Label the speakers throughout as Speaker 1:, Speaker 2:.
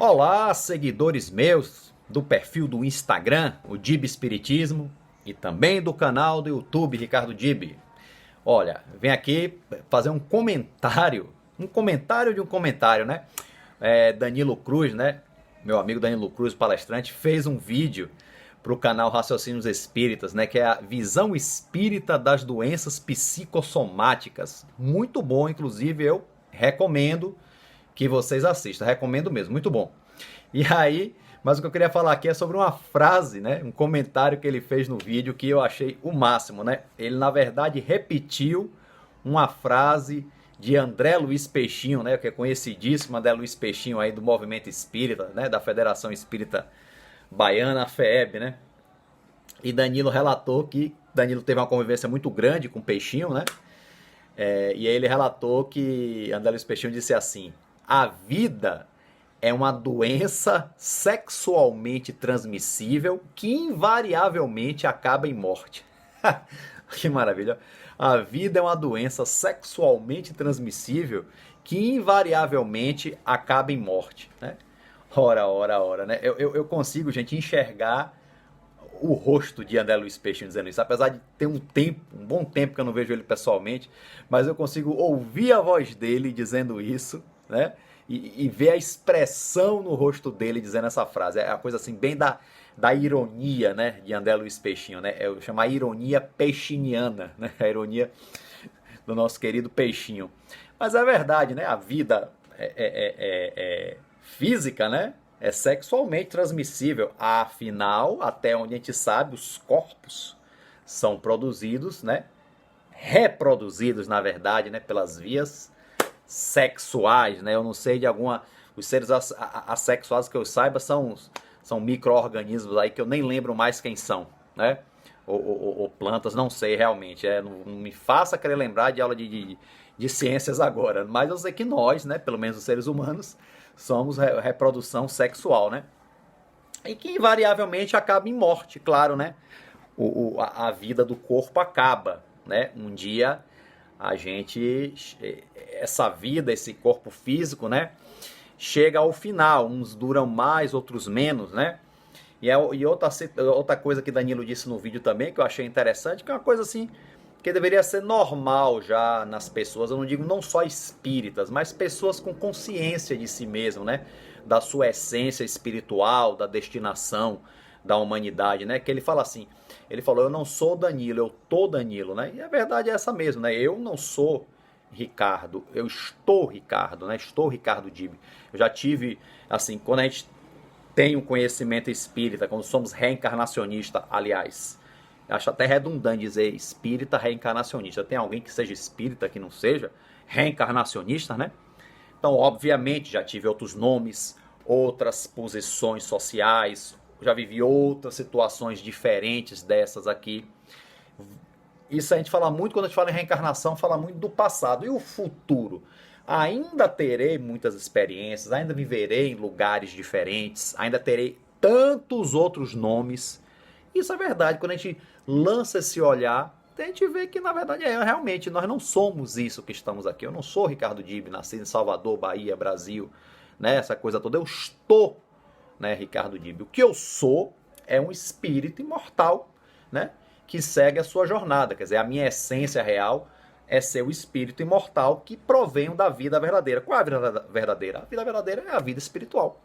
Speaker 1: Olá, seguidores meus do perfil do Instagram, o Dib Espiritismo, e também do canal do YouTube Ricardo Dib. Olha, vem aqui fazer um comentário de um comentário, né? Danilo Cruz, né? Meu amigo Danilo Cruz, palestrante, fez um vídeo para o canal Raciocínios Espíritas, né? Que é a visão espírita das doenças psicossomáticas. Muito bom, inclusive eu recomendo que vocês assistam, recomendo mesmo, muito bom. E aí, mas o que eu queria falar aqui é sobre uma frase, né? Um comentário que ele fez no vídeo que eu achei o máximo, né? Ele, na verdade, repetiu uma frase de André Luiz Peixinho, né? Que é conhecidíssimo, André Luiz Peixinho aí do Movimento Espírita, né? Da Federação Espírita Baiana, a FEB, né? E Danilo relatou que Danilo teve uma convivência muito grande com Peixinho, né? E aí ele relatou que André Luiz Peixinho disse assim: a vida é uma doença sexualmente transmissível que invariavelmente acaba em morte. Que maravilha! A vida é uma doença sexualmente transmissível que invariavelmente acaba em morte, né? Ora, né? Eu consigo, gente, enxergar o rosto de André Luiz Peixinho dizendo isso, apesar de ter um bom tempo que eu não vejo ele pessoalmente, mas eu consigo ouvir a voz dele dizendo isso, né? E ver a expressão no rosto dele dizendo essa frase. É uma coisa assim, bem da ironia, né? De André Luiz Peixinho, né? Eu chamo a ironia peixiniana, né? A ironia do nosso querido Peixinho. Mas é verdade, né? A vida é física, né? É sexualmente transmissível. Afinal, até onde a gente sabe, os corpos são produzidos, né? Reproduzidos, na verdade, né? Pelas vias sexuais, né? Eu não sei de alguma... Os seres assexuados que eu saiba são micro-organismos aí que eu nem lembro mais quem são, né? Ou plantas, não sei realmente. Não me faça querer lembrar de aula de ciências agora. Mas eu sei que nós, né? Pelo menos os seres humanos, somos reprodução sexual, né? E que invariavelmente acaba em morte, claro, né? A vida do corpo acaba, né? Um dia a gente, essa vida, esse corpo físico, né? Chega ao final, uns duram mais, outros menos, né? E outra coisa que Danilo disse no vídeo também, que eu achei interessante, que é uma coisa assim, que deveria ser normal já nas pessoas, eu não digo não só espíritas, mas pessoas com consciência de si mesmo, né? Da sua essência espiritual, da destinação da humanidade, né? Que ele fala assim, ele falou, eu não sou Danilo, eu tô Danilo, né? E a verdade é essa mesmo, né? Eu não sou Ricardo, eu estou Ricardo, né? Estou Ricardo Dib. Eu já tive, assim, quando a gente tem um conhecimento espírita, quando somos reencarnacionistas, aliás, acho até redundante dizer espírita reencarnacionista. Tem alguém que seja espírita que não seja reencarnacionista, né? Então, obviamente, já tive outros nomes, outras posições sociais, já vivi outras situações diferentes dessas aqui. Isso a gente fala muito, quando a gente fala em reencarnação, fala muito do passado. E o futuro? Ainda terei muitas experiências, ainda viverei em lugares diferentes, ainda terei tantos outros nomes. Isso é verdade, quando a gente lança esse olhar, a gente vê que na verdade realmente nós não somos isso que estamos aqui. Eu não sou Ricardo Dib, nascido em Salvador, Bahia, Brasil, né? Essa coisa toda. Eu estou, né, Ricardo Dib. O que eu sou é um espírito imortal, né? Que segue a sua jornada. Quer dizer, a minha essência real é ser o espírito imortal que provém da vida verdadeira. Qual é a vida verdadeira? A vida verdadeira é a vida espiritual.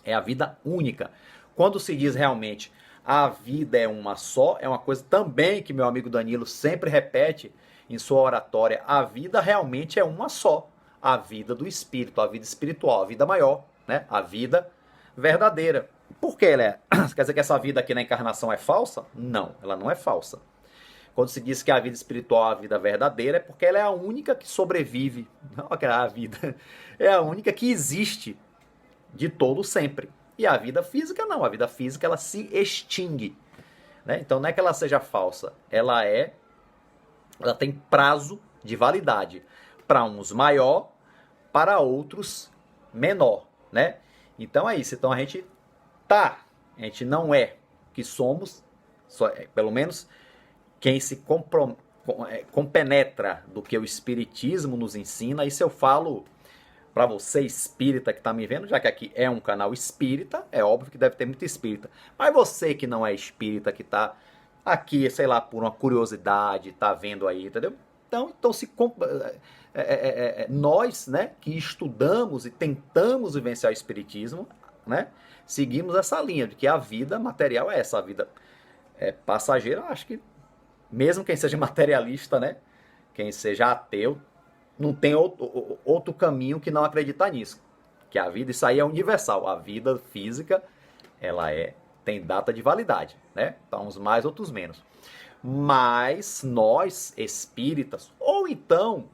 Speaker 1: É a vida única. Quando se diz realmente a vida é uma só, é uma coisa também que meu amigo Danilo sempre repete em sua oratória. A vida realmente é uma só. A vida do espírito, a vida espiritual, a vida maior, né? A vida verdadeira. Por que ela é? Quer dizer que essa vida aqui na encarnação é falsa? Não, ela não é falsa. Quando se diz que a vida espiritual é a vida verdadeira, é porque ela é a única que sobrevive. Não, a vida é a única que existe de todo sempre. E a vida física não. A vida física ela se extingue, né? Então não é que ela seja falsa. Ela tem prazo de validade. Para uns maior, para outros menor, né? Então é isso. Então a gente não é o que somos, pelo menos quem se compenetra do que o Espiritismo nos ensina. Isso eu falo para você espírita que está me vendo, já que aqui é um canal espírita, é óbvio que deve ter muito espírita. Mas você que não é espírita, que está aqui, sei lá, por uma curiosidade, está vendo aí, entendeu? Então nós, né, que estudamos e tentamos vivenciar o espiritismo, né, seguimos essa linha de que a vida material é essa, a vida é passageira. Acho que mesmo quem seja materialista, né, quem seja ateu, não tem outro caminho que não acreditar nisso. Que a vida, isso aí é universal. A vida física, ela tem data de validade, né? Então, uns mais, outros menos. Mas nós, espíritas, ou então,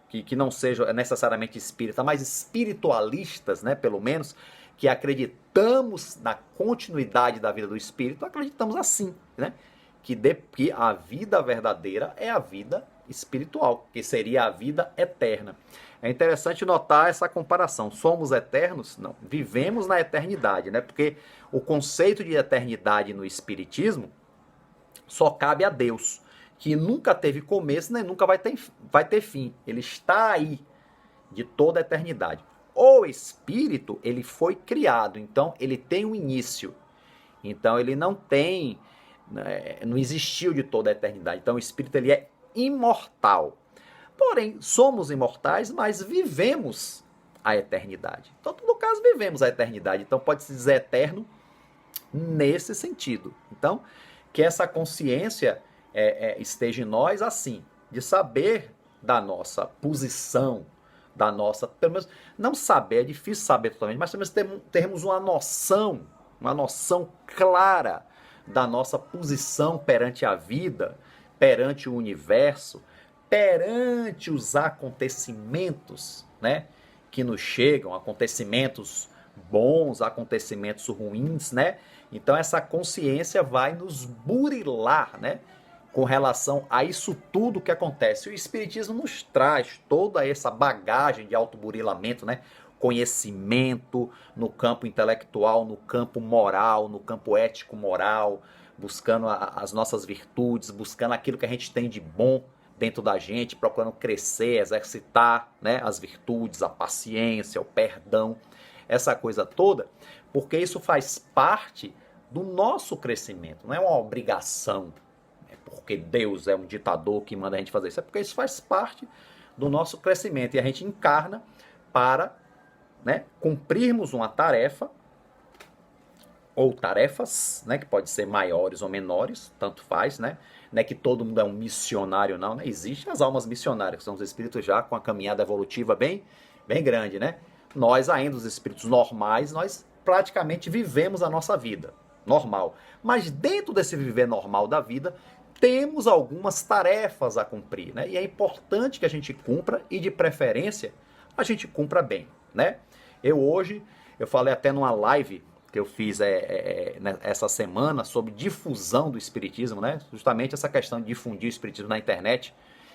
Speaker 1: que não seja necessariamente espírita, mas espiritualistas, né, pelo menos, que acreditamos na continuidade da vida do espírito, acreditamos assim, né? Que a vida verdadeira é a vida espiritual, que seria a vida eterna. É interessante notar essa comparação. Somos eternos? Não. Vivemos na eternidade, né? Porque o conceito de eternidade no espiritismo só cabe a Deus, que nunca teve começo nem nunca vai ter fim. Ele está aí de toda a eternidade. O espírito, ele foi criado, então ele tem um início. Então ele não tem, não existiu de toda a eternidade. Então o espírito, ele é imortal. Porém, somos imortais, mas vivemos a eternidade. Então, no caso, vivemos a eternidade. Então, pode-se dizer eterno nesse sentido. Então, que essa consciência esteja em nós assim, de saber da nossa posição, da nossa, pelo menos, não saber, é difícil saber totalmente, mas pelo menos termos uma noção clara da nossa posição perante a vida, perante o universo, perante os acontecimentos, né, que nos chegam, acontecimentos bons, acontecimentos ruins, né? Então essa consciência vai nos burilar, né, com relação a isso tudo que acontece. O espiritismo nos traz toda essa bagagem de autoburilamento, né? Conhecimento no campo intelectual, no campo moral, no campo ético-moral, buscando as nossas virtudes, buscando aquilo que a gente tem de bom dentro da gente, procurando crescer, exercitar, né, as virtudes, a paciência, o perdão, essa coisa toda, porque isso faz parte do nosso crescimento, não é uma obrigação, é porque Deus é um ditador que manda a gente fazer isso, é porque isso faz parte do nosso crescimento e a gente encarna para, né, cumprirmos uma tarefa ou tarefas, né, que pode ser maiores ou menores, tanto faz, né? Não é que todo mundo é um missionário, não, né? Existem as almas missionárias, que são os espíritos já com a caminhada evolutiva bem grande, né? Nós ainda, os espíritos normais, nós praticamente vivemos a nossa vida normal. Mas dentro desse viver normal da vida, temos algumas tarefas a cumprir, né? E é importante que a gente cumpra e, de preferência, a gente cumpra bem, né? Eu falei até numa live que eu fiz essa semana sobre difusão do espiritismo, né? Justamente essa questão de difundir o espiritismo na internet,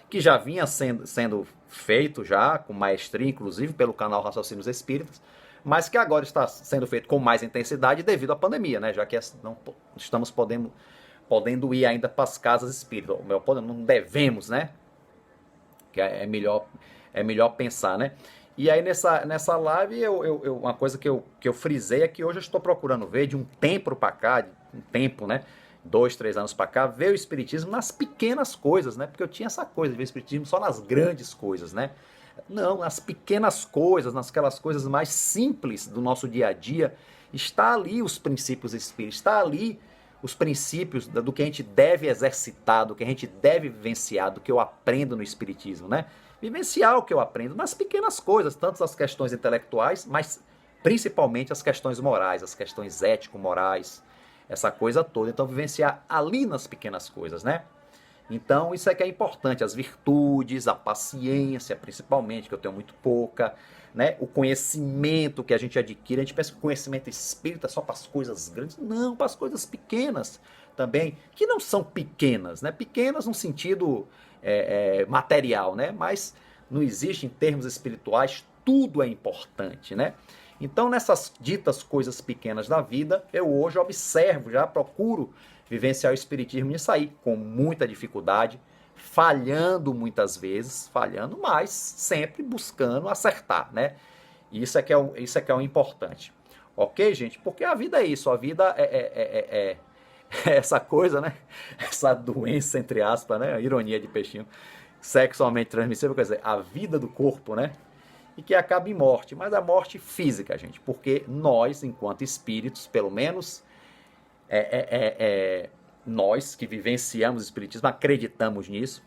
Speaker 1: que já vinha sendo feito já com maestria, inclusive pelo canal Raciocínios Espíritas, mas que agora está sendo feito com mais intensidade devido à pandemia, né? Já que não estamos podendo ir ainda para as casas espíritas, não devemos, né? Que é melhor pensar, né? E aí nessa live, uma coisa que eu frisei é que hoje eu estou procurando ver de um tempo para cá, um tempo, né? 2, 3 anos para cá, ver o espiritismo nas pequenas coisas, né? Porque eu tinha essa coisa de ver o espiritismo só nas grandes coisas, né? Não, nas pequenas coisas, naquelas coisas mais simples do nosso dia a dia, está ali os princípios espíritas, está ali os princípios do que a gente deve exercitar, do que a gente deve vivenciar, do que eu aprendo no espiritismo, né? Vivenciar o que eu aprendo nas pequenas coisas, tanto as questões intelectuais, mas principalmente as questões morais, as questões ético-morais, essa coisa toda. Então, vivenciar ali nas pequenas coisas, né? Então, isso é que é importante, as virtudes, a paciência, principalmente, que eu tenho muito pouca, né? O conhecimento que a gente adquire. A gente pensa que o conhecimento espírita é só para as coisas grandes. Não, para as coisas pequenas também, que não são pequenas, né? Pequenas no sentido material, né? Mas não existe em termos espirituais, tudo é importante, né? Então, nessas ditas coisas pequenas da vida, eu hoje observo, já procuro vivenciar o espiritismo nisso aí, com muita dificuldade, falhando muitas vezes, mas sempre buscando acertar, né? Isso é que é o importante. Ok, gente? Porque a vida é isso. A vida é essa coisa, né? Essa doença, entre aspas, né? A ironia de peixinho. Sexualmente transmissível, quer dizer, a vida do corpo, né? E que acaba em morte. Mas a morte física, gente. Porque nós, enquanto espíritos, pelo menos nós que vivenciamos o espiritismo, acreditamos nisso,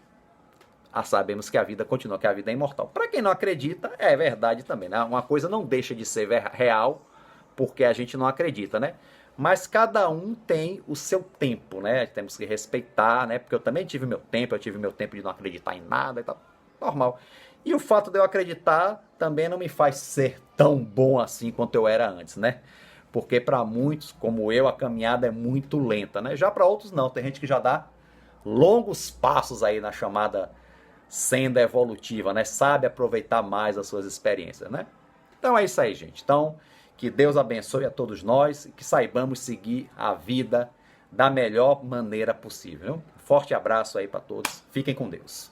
Speaker 1: sabemos que a vida continua, que a vida é imortal. Para quem não acredita, é verdade também, né? Uma coisa não deixa de ser real porque a gente não acredita, né? Mas cada um tem o seu tempo, né? Temos que respeitar, né? Porque eu também tive meu tempo, eu tive meu tempo de não acreditar em nada e tal. Normal. E o fato de eu acreditar também não me faz ser tão bom assim quanto eu era antes, né? Porque para muitos, como eu, a caminhada é muito lenta, né? Já para outros não, tem gente que já dá longos passos aí na chamada senda evolutiva, né? Sabe aproveitar mais as suas experiências, né? Então é isso aí, gente. Então, que Deus abençoe a todos nós e que saibamos seguir a vida da melhor maneira possível. Forte abraço aí para todos. Fiquem com Deus.